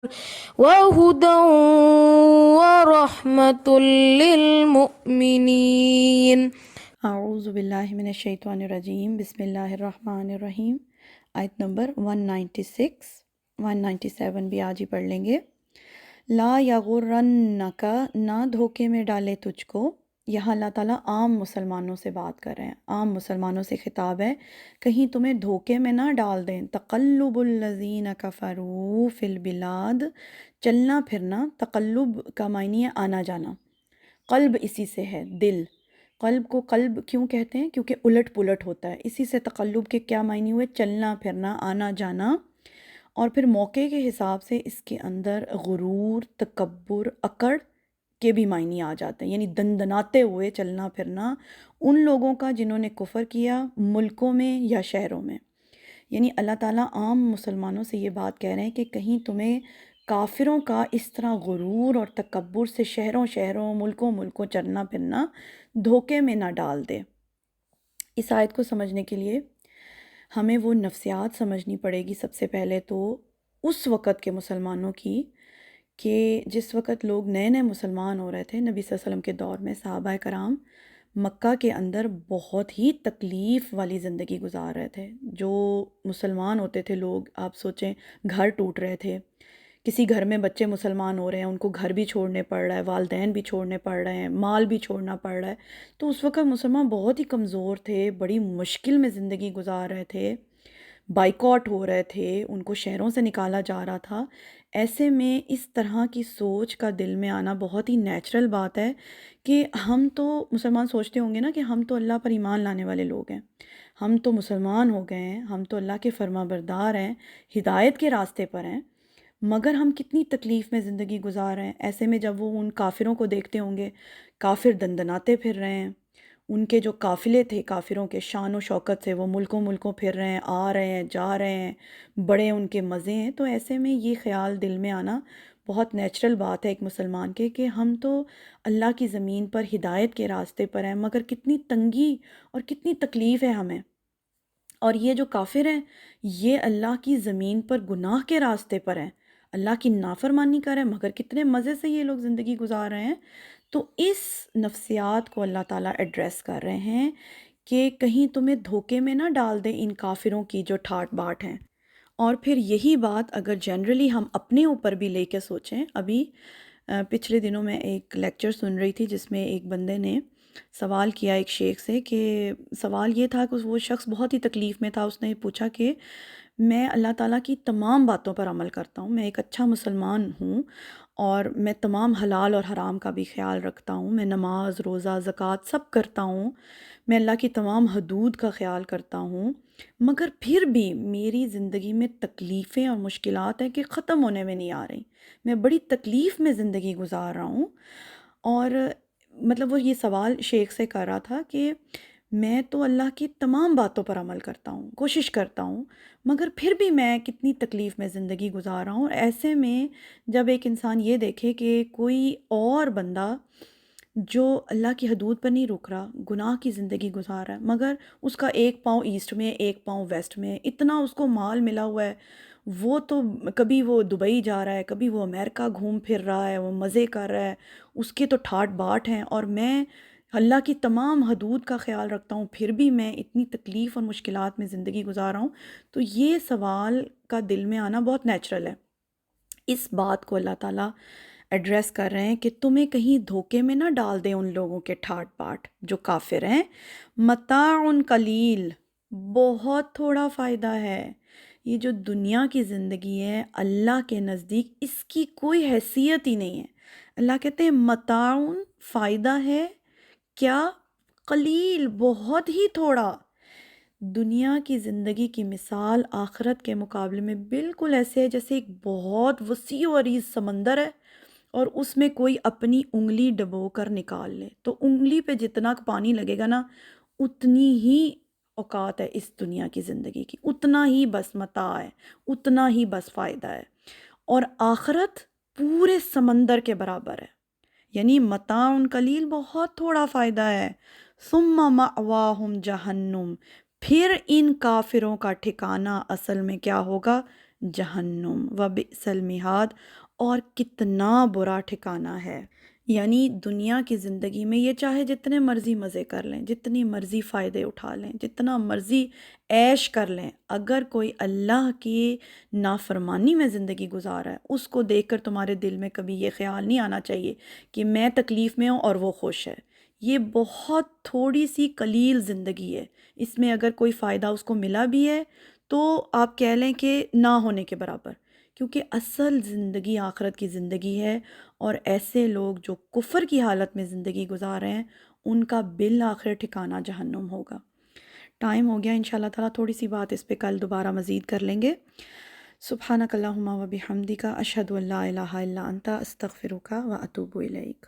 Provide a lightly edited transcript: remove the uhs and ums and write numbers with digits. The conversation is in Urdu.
وهدى ورحمة للمؤمنين. اعوذ باللہ من الشیطان الرجیم، بسم اللہ الرحمن الرحیم۔ آیت نمبر 196 197 بھی آج ہی پڑھ لیں گے۔ لا یغرنک، نہ دھوکے میں ڈالے تجھ کو۔ یہاں اللہ تعالیٰ عام مسلمانوں سے بات کر رہے ہیں، عام مسلمانوں سے خطاب ہے، کہیں تمہیں دھوکے میں نہ ڈال دیں۔ تقلب الذین کفروا فی البلاد، چلنا پھرنا، تقلب کا معنی ہے آنا جانا، قلب اسی سے ہے، دل۔ قلب کو قلب کیوں کہتے ہیں؟ کیونکہ الٹ پلٹ ہوتا ہے، اسی سے تقلب کے کیا معنی ہوئے؟ چلنا پھرنا، آنا جانا۔ اور پھر موقع کے حساب سے اس کے اندر غرور، تکبر، اکڑ کے بھی معنی آ جاتے ہیں، یعنی دندناتے ہوئے چلنا پھرنا ان لوگوں کا جنہوں نے کفر کیا ملکوں میں یا شہروں میں۔ یعنی اللہ تعالیٰ عام مسلمانوں سے یہ بات کہہ رہے ہیں کہ کہیں تمہیں کافروں کا اس طرح غرور اور تکبر سے شہروں شہروں، ملکوں ملکوں چلنا پھرنا دھوکے میں نہ ڈال دے۔ اس آیت کو سمجھنے کے لیے ہمیں وہ نفسیات سمجھنی پڑے گی سب سے پہلے تو اس وقت کے مسلمانوں کی، کہ جس وقت لوگ نئے نئے مسلمان ہو رہے تھے نبی صلی اللہ علیہ وسلم کے دور میں، صحابہ کرام مکہ کے اندر بہت ہی تکلیف والی زندگی گزار رہے تھے۔ جو مسلمان ہوتے تھے لوگ، آپ سوچیں گھر ٹوٹ رہے تھے، کسی گھر میں بچے مسلمان ہو رہے ہیں، ان کو گھر بھی چھوڑنے پڑ رہا ہے، والدین بھی چھوڑنے پڑ رہے ہیں، مال بھی چھوڑنا پڑ رہا ہے۔ تو اس وقت مسلمان بہت ہی کمزور تھے، بڑی مشکل میں زندگی گزار رہے تھے، بائیکاٹ ہو رہے تھے، ان کو شہروں سے نکالا جا رہا تھا۔ ایسے میں اس طرح کی سوچ کا دل میں آنا بہت ہی نیچرل بات ہے کہ ہم تو مسلمان سوچتے ہوں گے نا کہ ہم تو اللہ پر ایمان لانے والے لوگ ہیں، ہم تو مسلمان ہو گئے ہیں، ہم تو اللہ کے فرما بردار ہیں، ہدایت کے راستے پر ہیں، مگر ہم کتنی تکلیف میں زندگی گزار رہے ہیں۔ ایسے میں جب وہ ان کافروں کو دیکھتے ہوں گے، کافر دندناتے پھر رہے ہیں، ان کے جو قافلے تھے کافروں کے شان و شوکت سے، وہ ملکوں ملکوں پھر رہے ہیں، آ رہے ہیں، جا رہے ہیں، بڑے ان کے مزے ہیں، تو ایسے میں یہ خیال دل میں آنا بہت نیچرل بات ہے ایک مسلمان کے، کہ ہم تو اللہ کی زمین پر ہدایت کے راستے پر ہیں، مگر کتنی تنگی اور کتنی تکلیف ہے ہمیں۔ اور یہ جو کافر ہیں یہ اللہ کی زمین پر گناہ کے راستے پر ہیں، اللہ کی نافرمانی کر رہے ہیں، مگر کتنے مزے سے یہ لوگ زندگی گزار رہے ہیں۔ تو اس نفسیات کو اللہ تعالیٰ ایڈریس کر رہے ہیں کہ کہیں تمہیں دھوکے میں نہ ڈال دیں ان کافروں کی جو ٹھاٹ باٹ ہیں۔ اور پھر یہی بات اگر جنرلی ہم اپنے اوپر بھی لے کے سوچیں، ابھی پچھلے دنوں میں ایک لیکچر سن رہی تھی جس میں ایک بندے نے سوال کیا ایک شیخ سے، کہ سوال یہ تھا کہ وہ شخص بہت ہی تکلیف میں تھا۔ اس نے پوچھا کہ میں اللہ تعالیٰ کی تمام باتوں پر عمل کرتا ہوں، میں ایک اچھا مسلمان ہوں، اور میں تمام حلال اور حرام کا بھی خیال رکھتا ہوں، میں نماز روزہ زکوٰۃ سب کرتا ہوں، میں اللہ کی تمام حدود کا خیال کرتا ہوں، مگر پھر بھی میری زندگی میں تکلیفیں اور مشکلات ہیں کہ ختم ہونے میں نہیں آ رہی، میں بڑی تکلیف میں زندگی گزار رہا ہوں۔ اور مطلب وہ یہ سوال شیخ سے کر رہا تھا کہ میں تو اللہ کی تمام باتوں پر عمل کرتا ہوں، کوشش کرتا ہوں، مگر پھر بھی میں کتنی تکلیف میں زندگی گزار رہا ہوں۔ ایسے میں جب ایک انسان یہ دیکھے کہ کوئی اور بندہ جو اللہ کی حدود پر نہیں رک رہا، گناہ کی زندگی گزار رہا ہے، مگر اس کا ایک پاؤں ایسٹ میں ایک پاؤں ویسٹ میں، اتنا اس کو مال ملا ہوا ہے، وہ تو کبھی وہ دبئی جا رہا ہے، کبھی وہ امریکہ گھوم پھر رہا ہے، وہ مزے کر رہا ہے، اس کے تو ٹھاٹ باٹ ہیں، اور میں اللہ کی تمام حدود کا خیال رکھتا ہوں، پھر بھی میں اتنی تکلیف اور مشکلات میں زندگی گزار رہا ہوں۔ تو یہ سوال کا دل میں آنا بہت نیچرل ہے۔ اس بات کو اللہ تعالیٰ ایڈریس کر رہے ہیں کہ تمہیں کہیں دھوکے میں نہ ڈال دیں ان لوگوں کے ٹھاٹ باٹ جو کافر ہیں۔ متاع قلیل، بہت تھوڑا فائدہ ہے۔ یہ جو دنیا کی زندگی ہے اللہ کے نزدیک اس کی کوئی حیثیت ہی نہیں ہے۔ اللہ کہتے ہیں متاع، فائدہ ہے، کیا؟ قلیل، بہت ہی تھوڑا۔ دنیا کی زندگی کی مثال آخرت کے مقابلے میں بالکل ایسے ہے جیسے ایک بہت وسیع و عریض سمندر ہے، اور اس میں کوئی اپنی انگلی ڈبو کر نکال لے تو انگلی پہ جتنا پانی لگے گا نا، اتنی ہی اوقات ہے اس دنیا کی زندگی کی، اتنا ہی بس متاع ہے، اتنا ہی بس فائدہ ہے۔ اور آخرت پورے سمندر کے برابر ہے، یعنی متاع قلیل، بہت تھوڑا فائدہ ہے۔ ثم مأواہم جہنم، پھر ان کافروں کا ٹھکانہ اصل میں کیا ہوگا؟ جہنم و بئس المہاد، اور کتنا برا ٹھکانہ ہے۔ یعنی دنیا کی زندگی میں یہ چاہے جتنے مرضی مزے کر لیں، جتنی مرضی فائدے اٹھا لیں، جتنا مرضی عیش کر لیں، اگر کوئی اللہ کی نافرمانی میں زندگی گزارا ہے، اس کو دیکھ کر تمہارے دل میں کبھی یہ خیال نہیں آنا چاہیے کہ میں تکلیف میں ہوں اور وہ خوش ہے۔ یہ بہت تھوڑی سی قلیل زندگی ہے، اس میں اگر کوئی فائدہ اس کو ملا بھی ہے تو آپ کہہ لیں کہ نہ ہونے کے برابر، کیونکہ اصل زندگی آخرت کی زندگی ہے، اور ایسے لوگ جو کفر کی حالت میں زندگی گزار رہے ہیں ان کا بالآخر ٹھکانہ جہنم ہوگا۔ ٹائم ہو گیا، انشاءاللہ تعالیٰ تھوڑی سی بات اس پہ کل دوبارہ مزید کر لیں گے۔ سبحانک اللہم و بحمدک، اشہد ان لا الہ الا انت، استغفرک و اتوب الیک۔